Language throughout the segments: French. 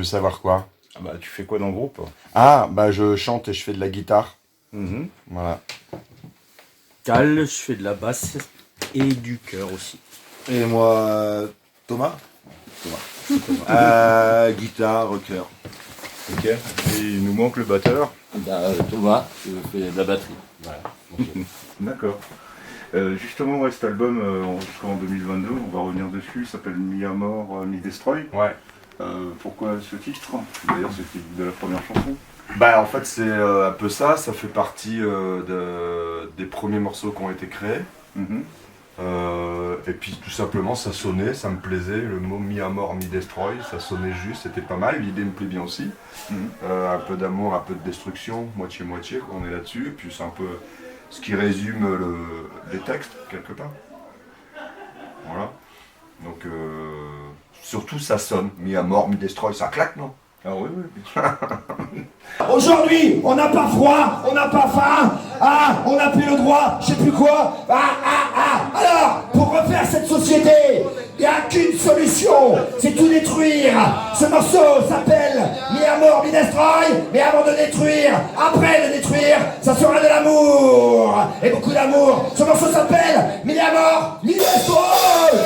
veux savoir quoi? Ah bah, tu fais quoi dans le groupe? Ah, bah je chante et je fais de la guitare. Mhm. Voilà. Cal, je fais de la basse et du chœur aussi. Et moi, Thomas. Guitare, chœur. Ok. Et il nous manque le batteur. Thomas, je fais de la batterie. Voilà. D'accord. Justement, cet album, jusqu'en 2022, on va revenir dessus, il s'appelle Mi Amor, Mi Destroy. Ouais. Pourquoi ce titre? D'ailleurs, c'est le titre de la première chanson. Bah en fait c'est un peu ça fait partie des premiers morceaux qui ont été créés. Mhm. Et puis tout simplement ça sonnait, ça me plaisait, le mot Mi Amor, Mi Destroy, ça sonnait juste, c'était pas mal, l'idée me plaît bien aussi. Mhm. Un peu d'amour, un peu de destruction, moitié-moitié, on est là-dessus, et puis c'est un peu ce qui résume les textes, quelque part. Voilà. Donc surtout ça sonne, Mi Amor, Mi Destroy, ça claque, non? Ah oui, oui, bien sûr. Aujourd'hui, on n'a pas froid, on n'a pas faim, on n'a plus le droit, je sais plus quoi. Alors, pour refaire cette société, il n'y a qu'une solution, c'est tout détruire. Ce morceau s'appelle Mi Amor, Mi Destroy, mais avant de détruire, après de détruire, ça sera de l'amour. Et beaucoup d'amour. Ce morceau s'appelle Mi Amor, Mi Destroy.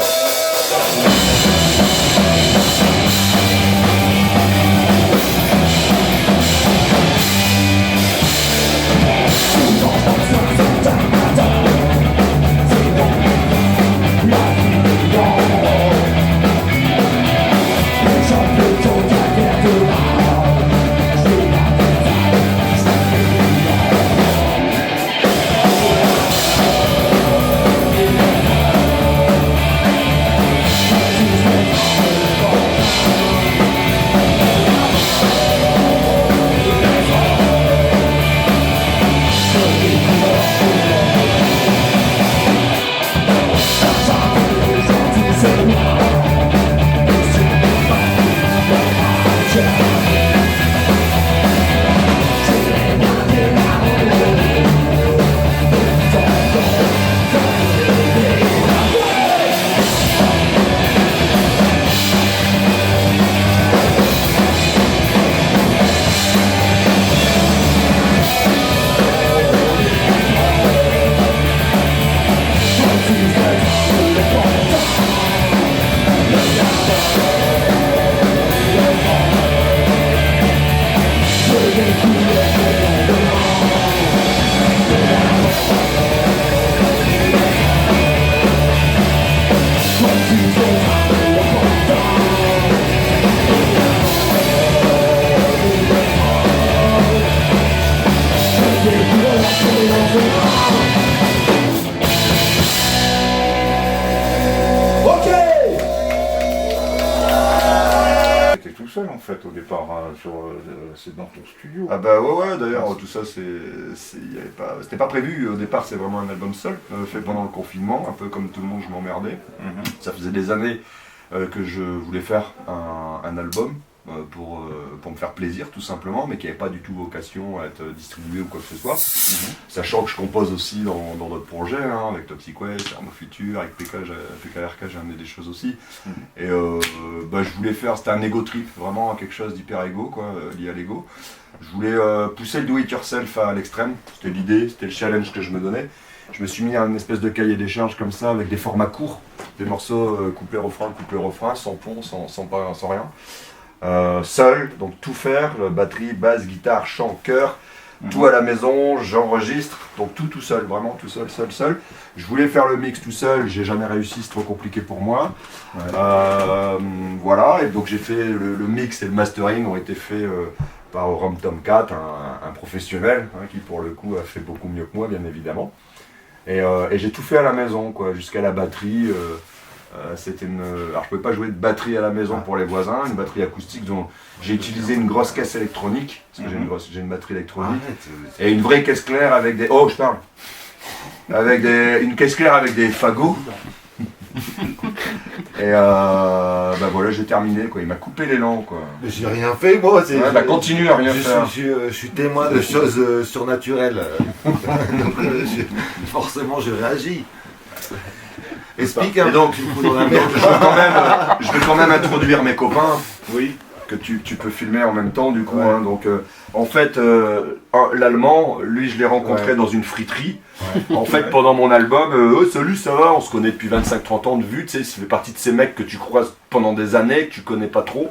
T'étais tout seul en fait au départ, c'est dans ton studio. Ah bah ouais, d'ailleurs tout ça c'était pas prévu, au départ c'est vraiment un album seul, fait pendant le confinement, un peu comme tout le monde je m'emmerdais. Mhm. Ça faisait des années que je voulais faire un album pour me faire plaisir tout simplement, mais qui n'avait pas du tout vocation à être distribué ou quoi que ce soit. Sachant que je compose aussi dans d'autres projets, hein, avec Toxic Waste, Armo Future, avec PKRK j'ai amené des choses aussi. Et je voulais faire, c'était un ego trip, vraiment quelque chose d'hyper égo, quoi, lié à l'ego. Je voulais pousser le do it yourself à l'extrême, c'était l'idée, c'était le challenge que je me donnais. Je me suis mis à une espèce de cahier des charges comme ça, avec des formats courts, des morceaux couplet-refrain, sans pont, sans rien. Seul, donc tout faire, batterie, basse, guitare, chant, chœur, tout à la maison, j'enregistre, donc tout seul, vraiment tout seul. Je voulais faire le mix tout seul, j'ai jamais réussi, c'est trop compliqué pour moi. Ouais. Voilà, et donc j'ai fait le mix et le mastering ont été faits par Rom Tomcat, un professionnel, hein, qui pour le coup a fait beaucoup mieux que moi bien évidemment. Et j'ai tout fait à la maison, quoi, jusqu'à la batterie. C'était alors je pouvais pas jouer de batterie à la maison pour les voisins, une batterie acoustique, donc j'ai utilisé une grosse caisse électronique, parce que j'ai une batterie électronique, et une vraie caisse claire avec des... Oh, je parle avec une caisse claire avec des fagots. Et voilà, j'ai terminé, quoi. Il m'a coupé l'élan, quoi. Mais j'ai rien fait, moi. Continue à rien faire. Je suis témoin de choses surnaturelles. Donc, forcément, je réagis. Explique un peu. Donc, je vais quand même introduire mes copains. Oui. que tu peux filmer en même temps du coup. Hein, donc en fait, l'allemand, lui je l'ai rencontré dans une friterie. En fait, pendant mon album, salut, ça va, on se connaît depuis 25-30 ans de vue, tu sais, ça fait partie de ces mecs que tu croises pendant des années, que tu connais pas trop.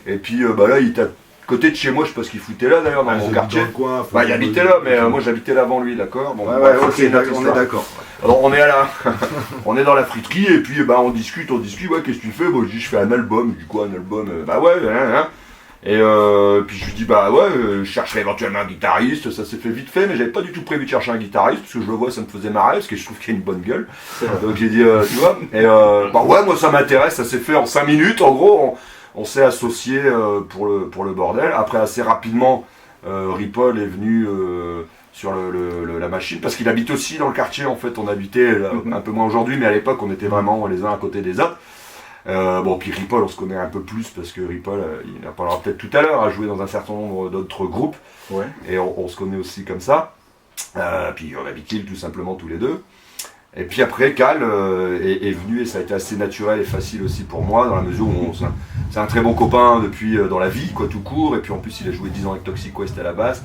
Et puis là, il t'a côté de chez moi, je sais pas ce qu'il foutait là d'ailleurs dans mon quartier. Dans le coin, il habitait là, mais moi j'habitais là avant lui, d'accord. Bon, on est d'accord. Alors on est on est dans la friterie et puis on discute, ouais, qu'est-ce que tu fais? Bon, je dis je fais un album, du coup un album, Et puis je lui dis je chercherai éventuellement un guitariste, ça s'est fait vite fait, mais j'avais pas du tout prévu de chercher un guitariste, parce que je le vois, ça me faisait marrer, parce que je trouve qu'il a une bonne gueule. Donc j'ai dit, tu vois, et moi ça m'intéresse, ça s'est fait en 5 minutes, en gros, on s'est associé pour le bordel. Après assez rapidement, Ripoll est venu sur la machine, parce qu'il habite aussi dans le quartier, en fait, on habitait un peu moins aujourd'hui, mais à l'époque on était vraiment les uns à côté des autres. Puis Ripoll, on se connaît un peu plus parce que Ripoll, il en parlera peut-être tout à l'heure, a joué dans un certain nombre d'autres groupes. Ouais. Et on se connaît aussi comme ça. Puis on habite Lille tout simplement tous les deux. Et puis après, Cal est venu et ça a été assez naturel et facile aussi pour moi, dans la mesure où c'est un très bon copain depuis dans la vie, quoi, tout court. Et puis en plus, il a joué 10 ans avec Toxic West à la basse.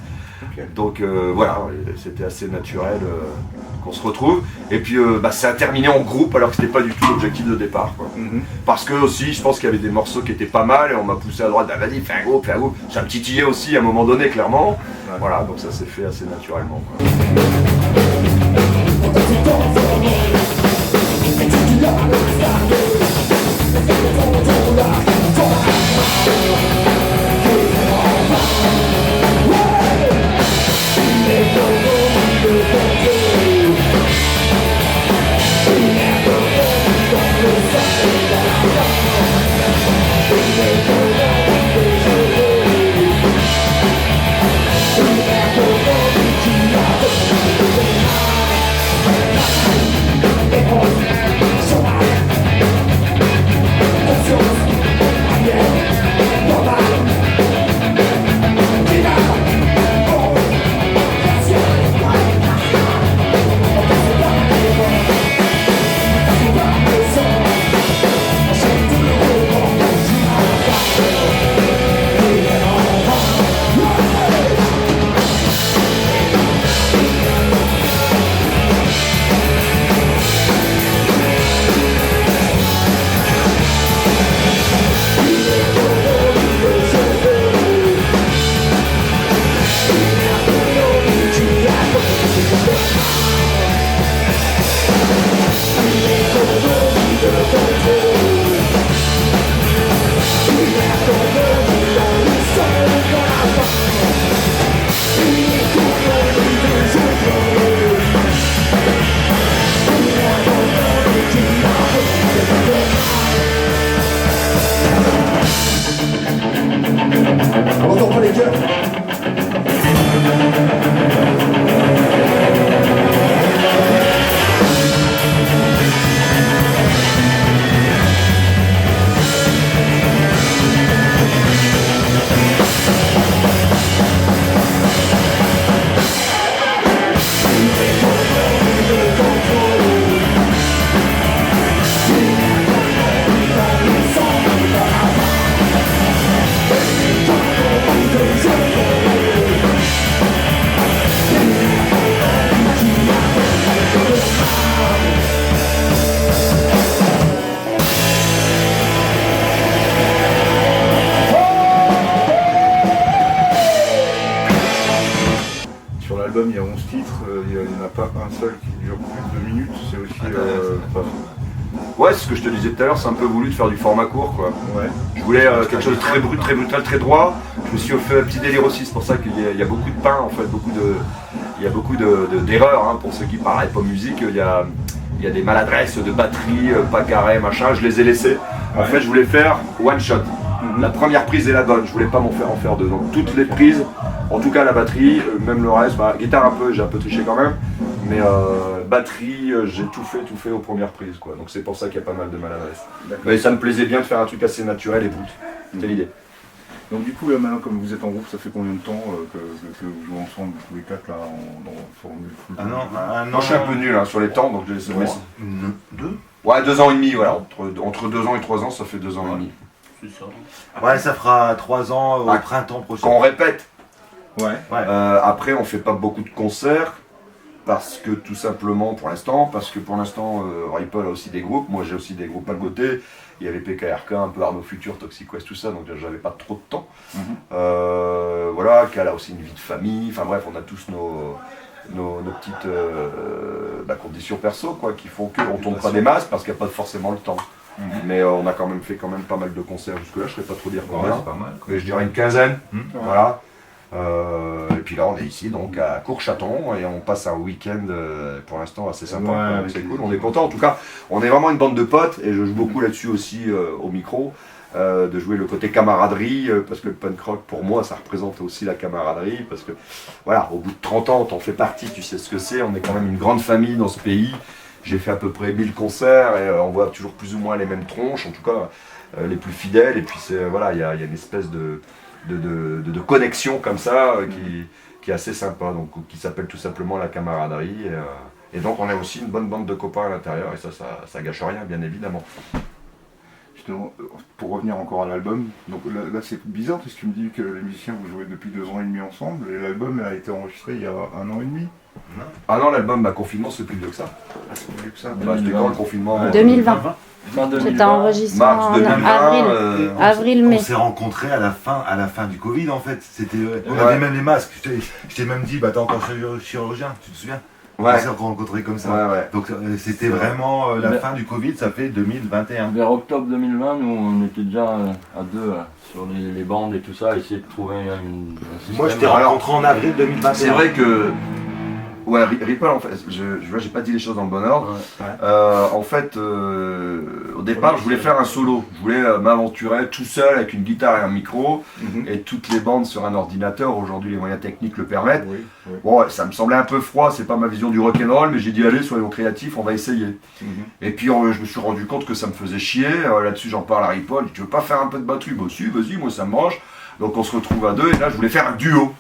Okay. Donc voilà, c'était assez naturel qu'on se retrouve. Et puis ça a terminé en groupe alors que c'était pas du tout l'objectif de départ, quoi. Parce que aussi, je pense qu'il y avait des morceaux qui étaient pas mal et on m'a poussé à droite, vas-y, fais un groupe. J'ai un petit titillé aussi à un moment donné, clairement. Ouais. Voilà, donc ça s'est fait assez naturellement, quoi. Il y a 11 titres, il n'y en a pas un seul qui dure plus de 2 minutes, c'est aussi Ouais, c'est ce que je te disais tout à l'heure, c'est un peu voulu de faire du format court, quoi. Ouais. Je voulais quelque chose de très brut, très brutal, très droit. Je me suis fait un petit délire aussi, c'est pour ça qu'il y a beaucoup de pain, en fait, il y a beaucoup d'erreurs, hein, pour ceux qui parlent pas musique. Il y a des maladresses de batterie, pas carré, machin, je les ai laissés. En fait, je voulais faire one shot. La première prise est la bonne, je voulais pas en faire deux. Donc toutes les prises, en tout cas la batterie, même le reste, guitare un peu, j'ai un peu triché quand même, mais batterie, j'ai tout fait aux premières prises, quoi. Donc c'est pour ça qu'il y a pas mal de maladresses. Mais ça me plaisait bien de faire un truc assez naturel et brut. C'est l'idée. Donc du coup là maintenant, comme vous êtes en groupe, ça fait combien de temps que vous jouez ensemble tous les quatre là dans formule full? Moi je suis un peu nul, hein, sur les temps, donc je laisse. 2 Ouais, 2 ans et demi, voilà. Entre 2 ans et 3 ans, ça fait 2 ans et demi. c'est ça. Ouais, ça fera 3 ans au Ah, printemps prochain. Quand on répète, Ouais. après on fait pas beaucoup de concerts, parce que tout simplement pour l'instant, Ripple a aussi des groupes, moi j'ai aussi des groupes à côté, il y avait PKRK, un peu Arnaud Futur, Toxic West, tout ça, donc j'avais pas trop de temps. Voilà, Cal a aussi une vie de famille, enfin bref, on a tous nos petites conditions perso quoi, qui font qu'on tourne pas des masses parce qu'il n'y a pas forcément le temps. Mais on a quand même fait pas mal de concerts jusque-là, je ne saurais pas trop dire combien. C'est pas mal. Mais je dirais une quinzaine. Voilà. Et puis là, on est ici donc à Courchâton et on passe un week-end pour l'instant assez sympa. Ouais, Donc c'est cool, on est content. En tout cas, on est vraiment une bande de potes et je joue beaucoup là-dessus aussi au micro. De jouer le côté camaraderie, parce que le punk rock pour moi ça représente aussi la camaraderie, parce que voilà, au bout de 30 ans t'en fais partie, tu sais ce que c'est, on est quand même une grande famille dans ce pays. J'ai fait à peu près 1000 concerts et on voit toujours plus ou moins les mêmes tronches, en tout cas les plus fidèles, et puis voilà, il y a une espèce de connexion comme ça qui est assez sympa, donc qui s'appelle tout simplement la camaraderie, et donc on est aussi une bonne bande de copains à l'intérieur, et ça gâche rien bien évidemment. Justement, pour revenir encore à l'album, donc là c'est bizarre parce que tu me dis que les musiciens vous jouez depuis 2 ans et demi ensemble et l'album a été enregistré il y a 1 an et demi. Ah non, l'album confinement c'est plus vieux que ça. Ah, c'est mieux que ça. Bah, c'était quand le confinement 2020. Fin 2020. C'était enregistré Mars en 2020, avril. Avril-mai. On s'est rencontrés à la fin du Covid en fait. On Ouais. avait même les masques. Je t'ai même dit, t'es encore chirurgien, tu te souviens? Ouais. On s'est rencontrés comme ça. Ouais. Donc c'était vraiment la fin du Covid, ça fait 2021. Vers octobre 2020, nous on était déjà à deux sur les bandes et tout ça, à essayer de trouver un système. Moi je t'ai rencontré en avril 2021. C'est vrai que ouais, Ripple en fait, j'ai pas dit les choses dans le bon ordre. Ouais. En fait, au départ, je voulais faire un solo. Je voulais m'aventurer tout seul avec une guitare et un micro et toutes les bandes sur un ordinateur. Aujourd'hui, les moyens techniques le permettent. Oui, oui. Bon, ouais, ça me semblait un peu froid, c'est pas ma vision du rock'n'roll, mais j'ai dit allez, soyons créatifs, on va essayer. Et puis je me suis rendu compte que ça me faisait chier. Là-dessus, j'en parle à Ripple. Il dit, tu veux pas faire un peu de batterie? Bah si, vas-y, moi ça me mange. Donc on se retrouve à deux et là, je voulais faire un duo.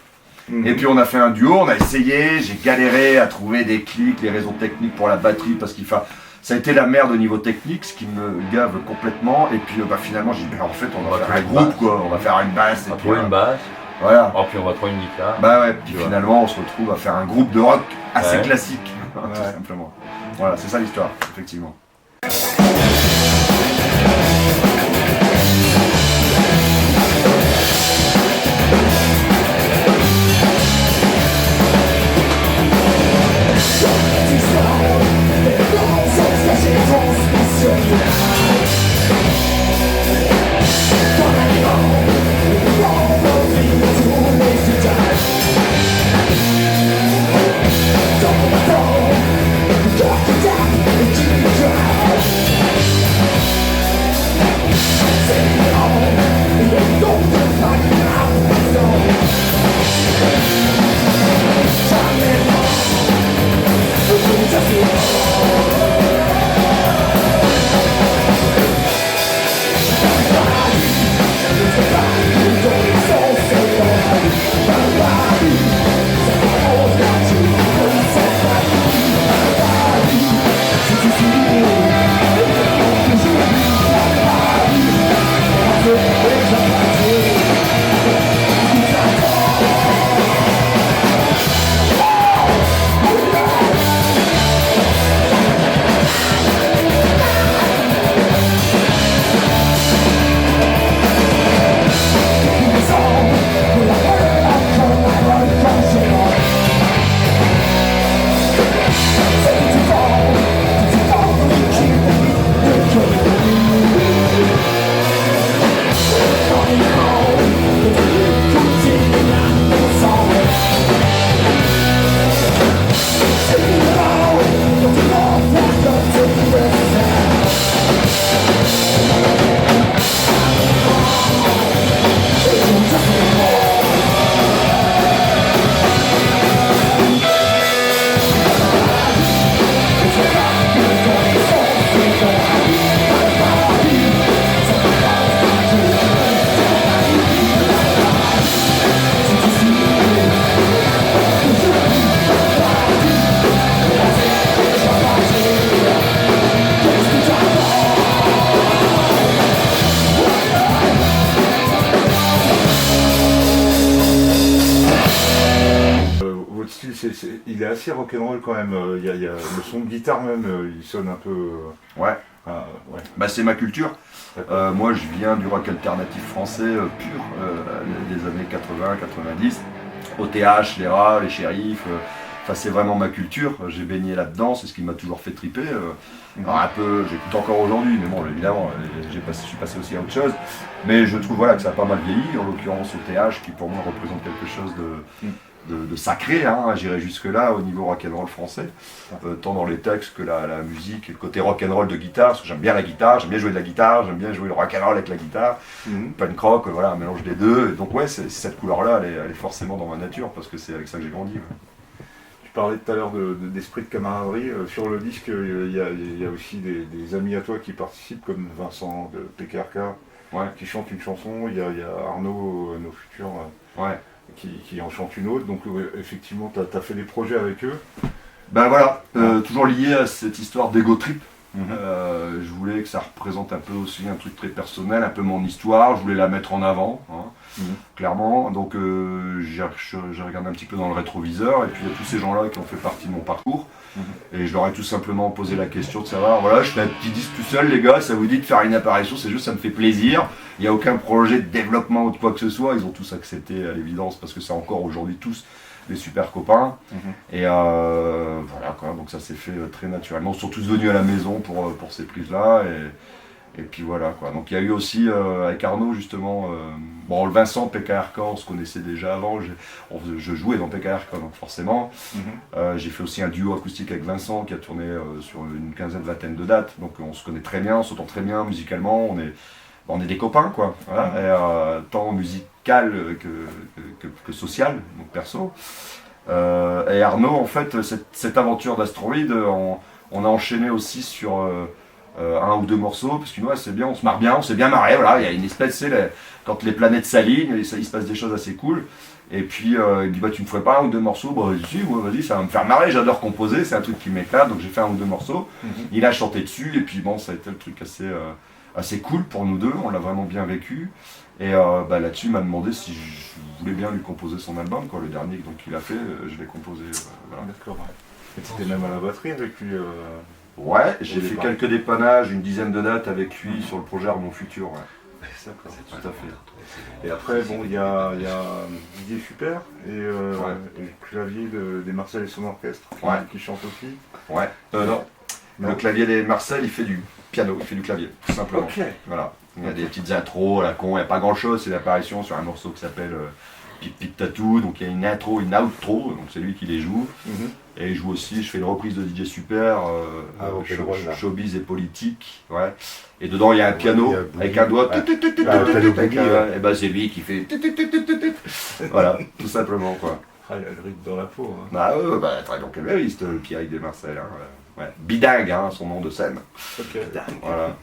Et puis on a fait un duo, on a essayé, j'ai galéré à trouver des clics, les raisons techniques pour la batterie, parce qu'il faut... Ça a été la merde au niveau technique, ce qui me gave complètement. Et puis finalement, j'ai dit, en fait, on va faire un groupe, quoi. On va faire une basse. On Et va puis, trouver une basse, voilà. oh, puis on va trouver une guitare. Bah ouais, puis Tu vois. finalement, on se retrouve à faire un groupe de rock assez Ouais. classique, tout simplement. Voilà, c'est ça l'histoire, effectivement. Don't il est assez rock'n'roll quand même. Il y a le son de guitare même, il sonne un peu. Ouais. Ouais. Bah, c'est ma culture. Moi, je viens du rock alternatif français pur, des années 80-90. OTH, les rats, les shérifs. Enfin, c'est vraiment ma culture. J'ai baigné là-dedans, c'est ce qui m'a toujours fait triper. Alors, un peu, j'écoute encore aujourd'hui, mais bon, évidemment, je suis passé aussi à autre chose. Mais je trouve voilà, que ça a pas mal vieilli, en l'occurrence OTH, qui pour moi représente quelque chose de sacré, hein, j'irais jusque-là au niveau rock'n'roll français, tant dans les textes que la musique, le côté rock'n'roll de guitare, parce que j'aime bien la guitare, j'aime bien jouer de la guitare, j'aime bien jouer le rock'n'roll avec la guitare, punk rock, voilà, un mélange des deux. Et donc ouais, cette couleur-là, elle est forcément dans ma nature, parce que c'est avec ça que j'ai grandi. Ouais. Tu parlais tout à l'heure d'esprit de camaraderie. Sur le disque, il y a aussi des amis à toi qui participent, comme Vincent de PKRK, qui chante une chanson. Il y a Arnaud, nos futurs, qui en chante une autre. Donc effectivement, tu as fait des projets avec eux. Ben voilà, toujours lié à cette histoire d'ego trip. Je voulais que ça représente un peu aussi un truc très personnel, un peu mon histoire. Je voulais la mettre en avant, clairement. Donc j'ai regardé un petit peu dans le rétroviseur, et puis il y a tous ces gens-là qui ont fait partie de mon parcours. Et je leur ai tout simplement posé la question de savoir, voilà, je fais un petit disque tout seul, les gars, ça vous dit de faire une apparition, c'est juste, ça me fait plaisir. Il n'y a aucun projet de développement ou de quoi que ce soit. Ils ont tous accepté à l'évidence, parce que c'est encore aujourd'hui tous des super copains. Et voilà quoi, donc ça s'est fait très naturellement. Ils sont tous venus à la maison pour ces prises-là. Et puis voilà quoi. Donc il y a eu aussi avec Arnaud justement, bon, le Vincent PKRK, on se connaissait déjà avant, je jouais dans PKRK donc forcément. J'ai fait aussi un duo acoustique avec Vincent qui a tourné sur une vingtaine de dates. Donc on se connaît très bien, on s'entend très bien musicalement, on est des copains quoi. Voilà. Et, tant musical que social, donc perso. Et Arnaud, en fait, cette aventure d'Astroid, on a enchaîné aussi sur un ou deux morceaux, parce que c'est bien, on se marre bien, on s'est bien marré, voilà, il y a une espèce, quand les planètes s'alignent, il se passe des choses assez cool. Et puis il dit, bah tu me ferais pas un ou deux morceaux? Bah vas-y, ça va me faire marrer, j'adore composer, c'est un truc qui m'éclate, donc j'ai fait un ou deux morceaux. Il a chanté dessus, et puis bon, ça a été le truc assez cool pour nous deux, on l'a vraiment bien vécu. Et là-dessus, il m'a demandé si je voulais bien lui composer son album, quoi. Le dernier donc, qu'il a fait, je l'ai composé. Voilà. D'accord. Et tu étais même à la batterie avec lui Ouais, j'ai fait quelques dépannages, une dizaine de dates avec lui sur le projet Armand Futur. Ouais. D'accord. Tout à fait. Et après, bon, il y a Didier Super et le clavier des Marcel et son orchestre qui chante aussi. Ouais. Non. Le clavier des Marcel, il fait du piano, il fait du clavier, tout simplement. Voilà. Il y a des petites intros à la con, il n'y a pas grand chose, c'est l'apparition sur un morceau qui s'appelle Pip Pip Tatou, donc il y a une intro, une outro, donc c'est lui qui les joue. Et il joue aussi, je fais une reprise de DJ Super, Showbiz et Politique, ouais. Et dedans il y a un piano avec un doigt, et ben c'est lui qui fait voilà, tout simplement quoi. Ah, il a le rythme dans la peau. Hein. Bah très bon clavieriste, Pierre de Marcel. Hein, ouais. Bidingue, hein, son nom de scène. Bidingue. Voilà.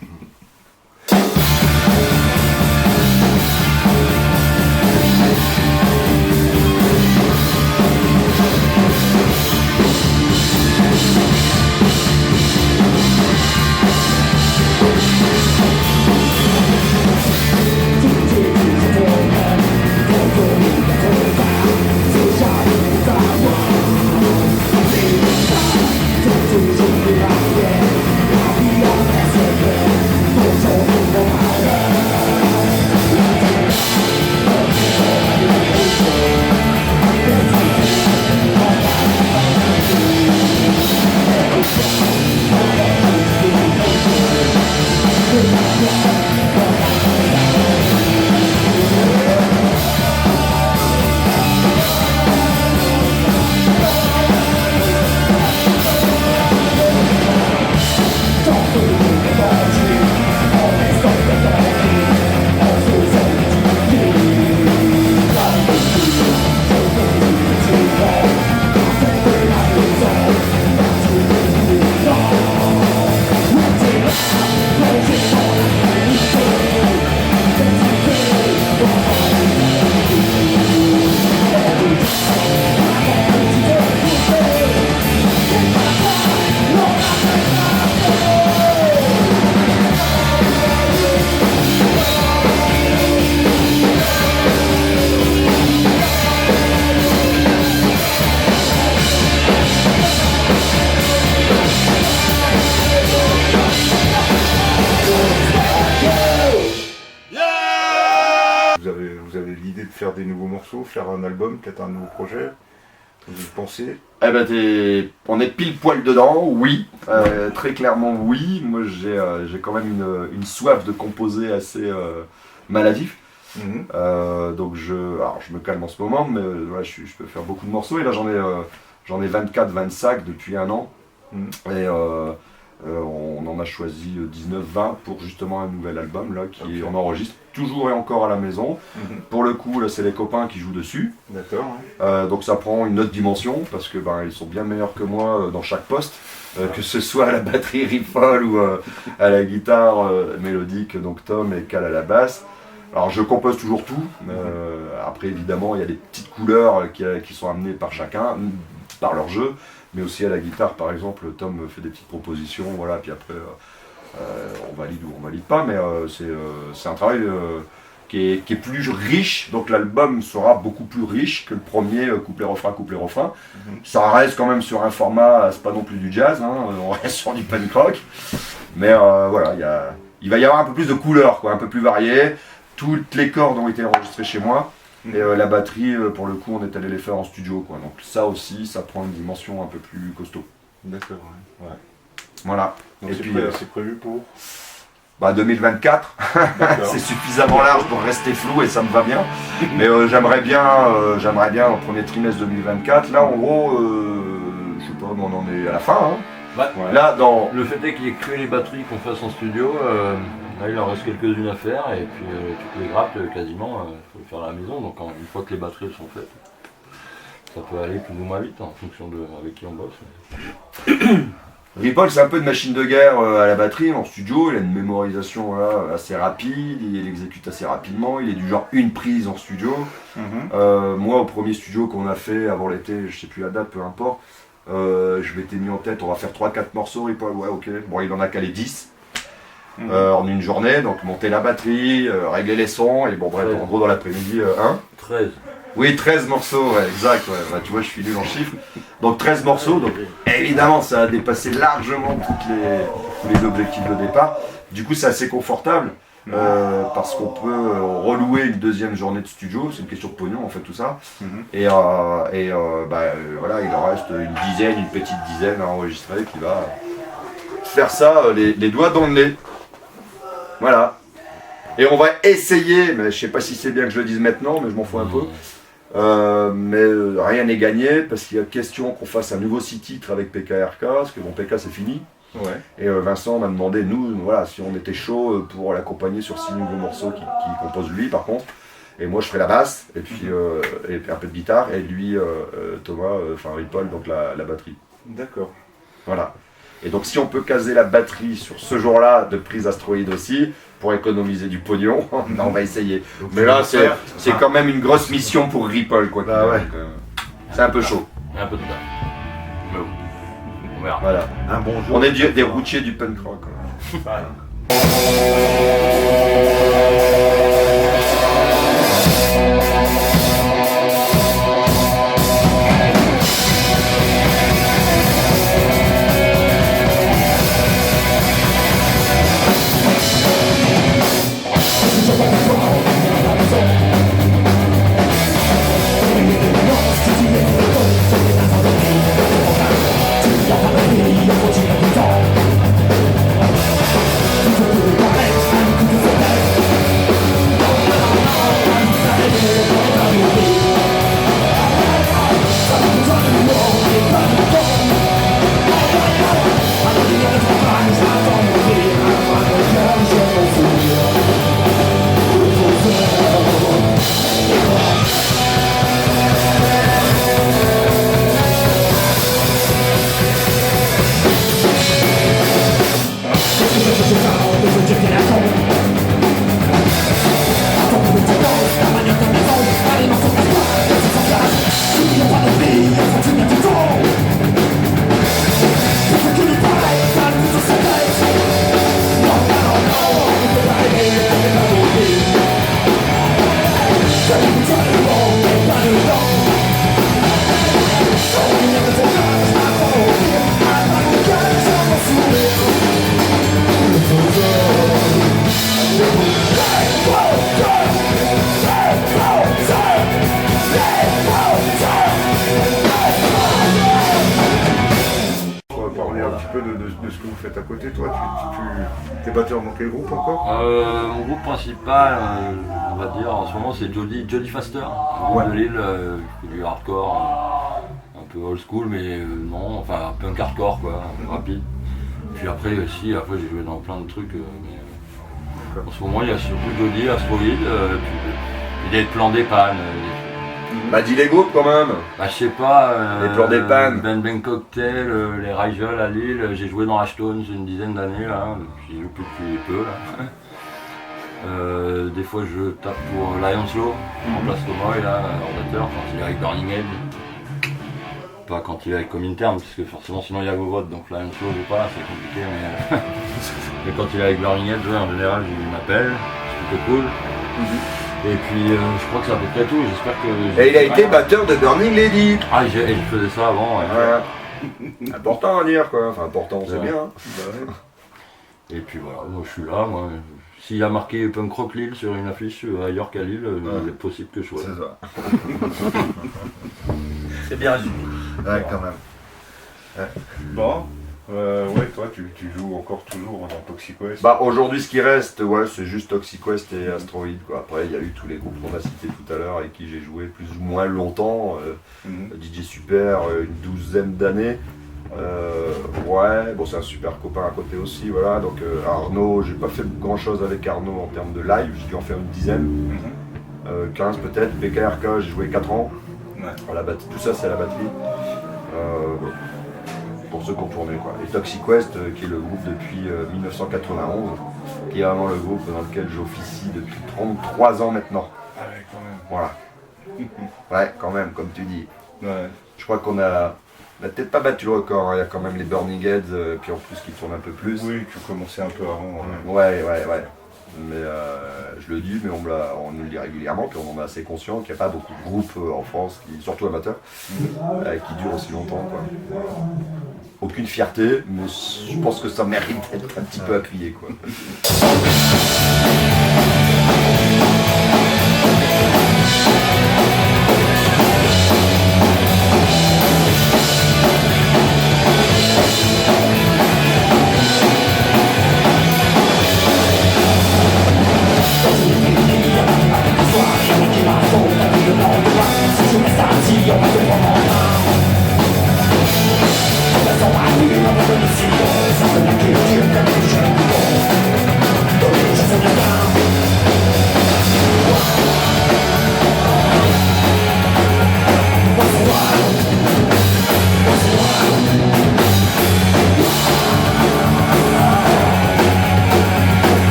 morceaux, faire un album, peut-être un nouveau projet? Vous pensez? Eh ben, on est pile poil dedans, oui. Très clairement, oui. Moi, j'ai quand même une soif de composer assez maladif. Donc, je me calme en ce moment, mais je peux faire beaucoup de morceaux. Et là, j'en ai 24, 25 depuis un an. Et on en a choisi 19, 20 pour justement un nouvel album là, on enregistre toujours et encore à la maison. Pour le coup, là, c'est les copains qui jouent dessus. D'accord. Donc ça prend une autre dimension parce que ils sont bien meilleurs que moi dans chaque poste, que ce soit à la batterie Ripoll ou à la guitare mélodique, donc Tom et Cal à la basse. Alors je compose toujours tout. Après évidemment il y a des petites couleurs qui sont amenées par chacun, par leur jeu. Mais aussi à la guitare, par exemple, Tom fait des petites propositions, voilà, puis après, on valide ou on valide pas, mais c'est un travail qui est plus riche, donc l'album sera beaucoup plus riche que le premier couplet-refrain, couplet-refrain. Ça reste quand même sur un format, c'est pas non plus du jazz, hein, on reste sur du punk rock, mais voilà, il va y avoir un peu plus de couleurs, quoi, un peu plus varié. Toutes les cordes ont été enregistrées chez moi. Et la batterie, pour le coup, on est allé les faire en studio, quoi. Donc ça aussi, ça prend une dimension un peu plus costaud. D'accord, ouais. Voilà. Donc et c'est puis, c'est prévu pour 2024. C'est suffisamment large pour rester flou et ça me va bien. Mais j'aimerais bien au premier trimestre 2024. Là, en gros, je sais pas, on en est à la fin. Hein. Ouais. Là, le fait est qu'il n'y ait que les batteries qu'on fasse en studio. Là, il en reste quelques-unes à faire et puis toutes les grattes, quasiment, il faut le faire à la maison. Donc une fois que les batteries sont faites, ça peut aller plus ou moins vite en fonction de avec qui on bosse. Ripoll, c'est un peu une machine de guerre à la batterie en studio. Il a une mémorisation assez rapide, il exécute assez rapidement. Il est du genre une prise en studio. Moi, au premier studio qu'on a fait avant l'été, je sais plus la date, peu importe, je m'étais mis en tête, on va faire 3-4 morceaux. Ripoll, ouais, ok. Bon, il en a calé 10. En une journée, donc monter la batterie, régler les sons, et bon bref, en gros dans l'après-midi, 13. Oui, 13 morceaux, ouais, exact, ouais. Tu vois, je suis nul en chiffres. Donc 13 morceaux, donc évidemment ça a dépassé largement tous les objectifs de départ. Du coup c'est assez confortable, parce qu'on peut relouer une deuxième journée de studio, c'est une question de pognon en fait tout ça. Et voilà, il en reste une petite dizaine à enregistrer qui va faire ça les doigts dans le nez. Voilà. Et on va essayer, mais je sais pas si c'est bien que je le dise maintenant, mais je m'en fous un peu. Mais rien n'est gagné parce qu'il y a question qu'on fasse un nouveau 6 titres avec PKRK, parce que bon, PK c'est fini. Ouais. Et Vincent m'a demandé, nous, voilà, si on était chaud pour l'accompagner sur 6 nouveaux morceaux qu'il compose lui par contre. Et moi je ferai la basse, et puis un peu de guitare, et lui, Thomas, Ripoll, donc la batterie. D'accord. Voilà. Et donc si on peut caser la batterie sur ce jour-là de prise astroïde aussi, pour économiser du pognon, on va essayer. Donc, mais là c'est quand même une grosse mission pour Ripoll, quoi. Ouais. C'est un peu chaud. Un peu de temps. Mais bon, on verra. Voilà. Un bon jour. On est des routiers du punk rock. de ce que vous faites à côté. Toi, tu es batteur dans quel groupe encore? Mon groupe principal, on va dire en ce moment, c'est Jody Faster, un groupe de Lille, qui fait du hardcore, un peu old school, mais non, enfin punk hardcore quoi, rapide. Puis après aussi, j'ai joué dans plein de trucs, mais en ce moment il y a surtout Jody, Astroid, puis des plans des pannes. Bah dis les groupes quand même. Bah je sais pas, Les plans des pannes. Ben Cocktail, les Rigel à Lille, j'ai joué dans Ashton une dizaine d'années là, j'y joue plus depuis peu là. Des fois je tape pour Lions Law, en place Tomoy là, en batteur, quand il est avec Burning Head. Pas quand il est avec Comintern, parce que forcément sinon il y a vos votes, donc Lions Law je pas, c'est compliqué, mais, mais quand il est avec Burning Head, en général il m'appelle, c'est plutôt cool. Et puis je crois que c'est à peu près tout, j'espère que... Et il a été batteur de Burning Lady. Ah, je faisais ça avant, ouais. Important à dire quoi, enfin important, c'est Ouais. bien. Hein. Et puis voilà, moi je suis là, moi. S'il y a marqué Punk Rock Lille sur une affiche ailleurs qu'à Lille, il est possible que je sois là. C'est ça. C'est bien résumé. Ouais, quand même. Bon. Ouais, toi, tu joues encore toujours dans Toxic West. Bah aujourd'hui ce qui reste, ouais, c'est juste Toxic West et Astroid quoi. Après il y a eu tous les groupes qu'on a cités tout à l'heure avec qui j'ai joué plus ou moins longtemps. DJ Super, une 12aine d'années. Ouais, bon c'est un super copain à côté aussi, voilà. Donc Arnaud, j'ai pas fait grand chose avec Arnaud en termes de live, j'ai dû en faire une dizaine. 15 peut-être. PKRK, j'ai joué 4 ans. À la tout ça c'est à la batterie. Pour ceux qui ont tourné quoi. Et Toxic West qui est le groupe depuis 1991, qui est vraiment le groupe dans lequel j'officie depuis 33 ans maintenant. Ah ouais, quand même. Voilà. Ouais, quand même, comme tu dis. Ouais. Je crois qu'on a peut-être pas battu le record, hein. Il y a quand même les Burning Heads, puis en plus qui tournent un peu plus. Oui, tu commençais un peu avant. Ouais. Mais je le dis, mais on nous le dit régulièrement, puis on en est assez conscient qu'il n'y a pas beaucoup de groupes en France, surtout amateurs, qui durent aussi longtemps quoi. Aucune fierté, mais je pense que ça mérite d'être un petit peu appuyé quoi.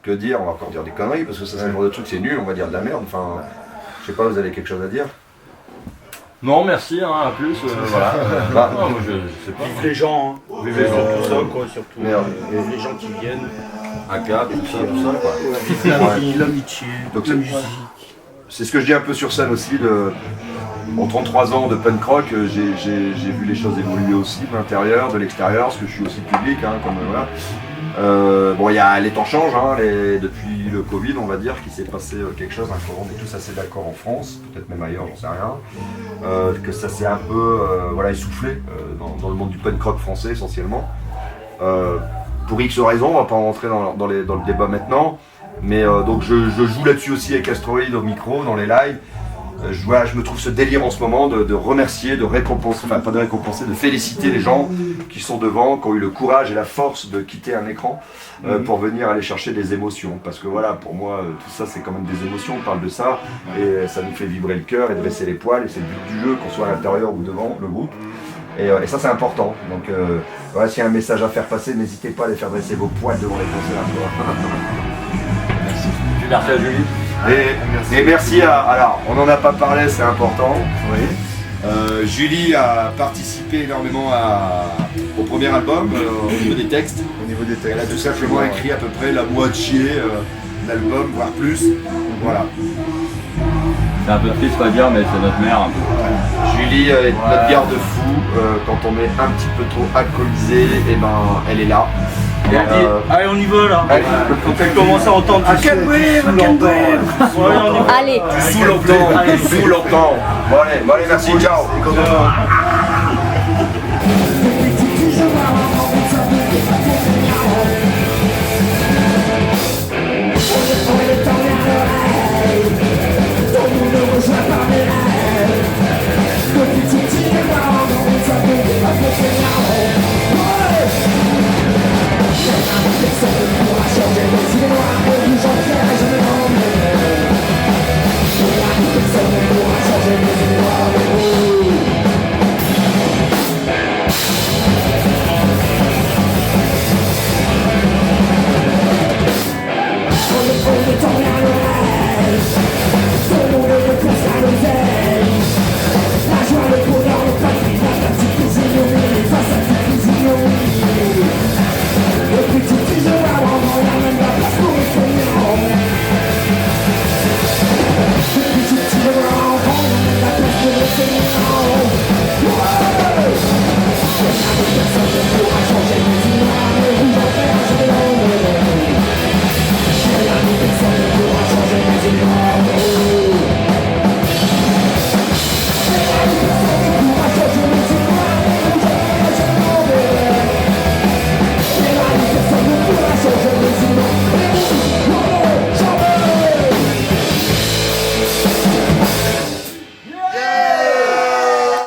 Que dire, on va encore dire des conneries parce que ça c'est le genre de truc, c'est nul, on va dire de la merde. Enfin, je sais pas, vous avez quelque chose à dire? Non, merci, hein, à plus, voilà. Non, moi, je sais pas. Vive les gens, hein. Vivez surtout ça, quoi, surtout. Les gens qui viennent. À Cap, tout ça, quoi. Vive la vie, l'amitié, Donc, la musique. C'est ce que je dis un peu sur scène aussi, En 33 ans de punk rock, j'ai vu les choses évoluer aussi de l'intérieur, de l'extérieur, parce que je suis aussi public, hein, comme voilà. Les temps changent, hein, depuis le Covid, on va dire qu'il s'est passé quelque chose, hein, on est tous assez d'accord en France, peut-être même ailleurs, j'en sais rien, que ça s'est un peu essoufflé dans le monde du punk rock français essentiellement. Pour X raisons, on va pas rentrer dans le débat maintenant, mais donc je joue là-dessus aussi avec Asteroid au micro, dans les lives. Je me trouve ce délire en ce moment de remercier, de récompenser, enfin pas de récompenser, de féliciter les gens qui sont devant, qui ont eu le courage et la force de quitter un écran pour venir aller chercher des émotions. Parce que voilà, pour moi, tout ça c'est quand même des émotions, on parle de ça, et ça nous fait vibrer le cœur et dresser les poils, et c'est le but du jeu, qu'on soit à l'intérieur ou devant le groupe. Et ça c'est important. Donc s'il y a un message à faire passer, n'hésitez pas à aller faire dresser vos poils devant les concerts. Merci. Merci à Julie. Et merci alors, on n'en a pas parlé, c'est important. Oui. Julie a participé énormément au premier album, au niveau des textes. Elle a tout simplement écrit à peu près la moitié de l'album, voire plus. Voilà. C'est un peu triste à dire, mais c'est notre mère un peu. Julie est notre garde-fou. Quand on est un petit peu trop alcoolisé, et elle est là. Et elle dit, allez on y va là. Quand elle commence à entendre À quel bruit, Allez. Sous longtemps. Bon allez, merci, ciao.